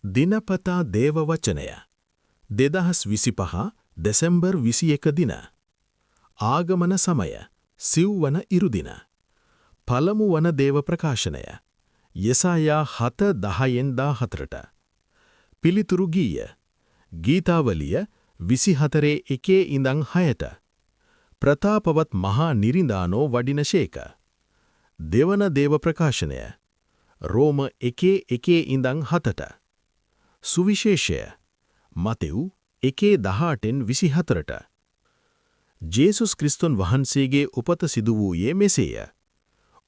දිනපතා දේව වචනය 2025 දෙසැම්බර් 21 දින ආගමන සමය සිව්වන ඉරුදින පළමු වන දේව ප්‍රකාශනය යෙසායා 7:10-14ට පිළිතුරු ගීය ගීතාවලිය 24:1 ඉඳන් 6ට ප්‍රතාපවත් මහා නිරිඳානෝ වඩිනශේක දෙවන දේව ප්‍රකාශනය රෝම 1:1 ඉඳන් 7ට සුවිශේෂය මතෙව් 1:18-24ට ජේසුස් ක්‍රිස්තුන් වහන්සේගේ උපත සිදු වූයේ මෙසේය.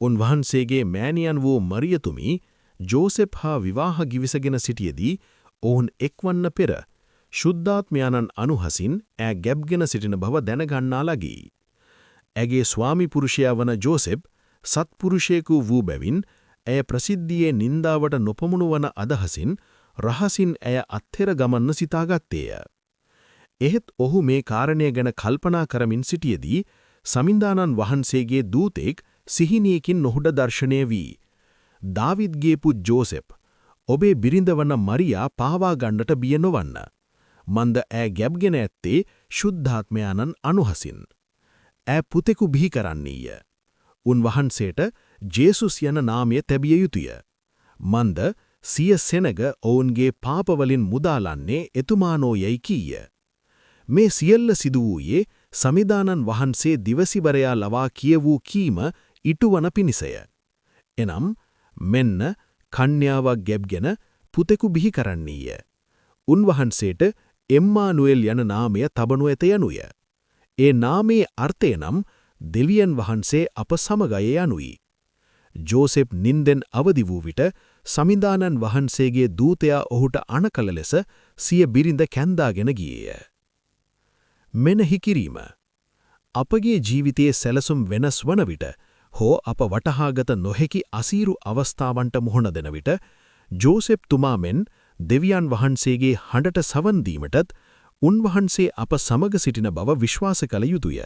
උන්වහන්සේගේ මෑණියන් වූ මරියතුමි ජෝසෙප් හා විවාහ ගිවිසගෙන සිටියේදී ඔවුන් එක්වන්න පෙර ශුද්ධාත්මයාණන් අනුහසින් ඈ ගැබ්ගෙන සිටින බව දැනගන්නා ලගී. ඇගේ ස්වාමි පුරුෂයා වන ජෝසෙප් සත්පුරුෂයෙකු වූ බැවින් ඇය ප්‍රසිද්ධියේ නින්දාවට නොපමුණු වන අදහසින් රහසින් ඇය අත්හෙර ගමන්න සිතාගත්තේය. එහෙත් ඔහු මේ කාරණය ගැන කල්පනා කරමින් සිටියේදී සමින්දානන් වහන්සේගේ දූතෙක් සිහිනයකින් නොහුඩ දර්ශනය වී දාවිද්ගේ පුත් ජෝසෙප් ඔබේ බිරිඳ වන මරියා පාවා ගන්නට බිය නොවන්න. මන්ද ඈ ගැබ්ගෙන ඇත්තේ ශුද්ධාත්මයාණන් අනුහසින්. ඈ පුතෙකු බිහි කරන්නීය. උන්වහන්සේට ජේසුස් යන නාමය තැබිය යුතුය. මන්ද සිය සෙනග ඔවුන්ගේ පාපවලින් මුදාලන්නේ එතුමානෝ යැයි කීය. මේ සියල්ල සිදු වූයේ සමිදානන් වහන්සේ දිවසිවරයා ලවා කියවූ කීම ඉටුවන පිණිසය. එනම් මෙන්න කන්‍යාවක් ගැබ්ගෙන පුතෙකු බිහි කරන්නීය. උන්වහන්සේට එම්මානුවෙල් යන නාමය තබනු ඇත යනුය. ඒ නාමයේ අර්ථය නම් දෙවියන් වහන්සේ අප සමගය යනුයි. ජෝසෙප් නින්දෙන් අවදි වූ විට සමිදානන් වහන්සේගේ දූතයා ඔහුට අණකල ලෙස සිය බිරිඳ කැන්දාගෙන ගියේය. මෙනෙහි කිරීම අපගේ ජීවිතයේ සැලසුම් වෙනස් වන විට හෝ අප වටහාගත නොහැකි අසීරු අවස්ථාවන්ට මුහුණ දෙන විට ජෝසෙප් තුමා මෙන් දෙවියන් වහන්සේගේ හඬට සවන් දීමටත් උන්වහන්සේ අප සමග සිටින බව විශ්වාස කළ යුතුය.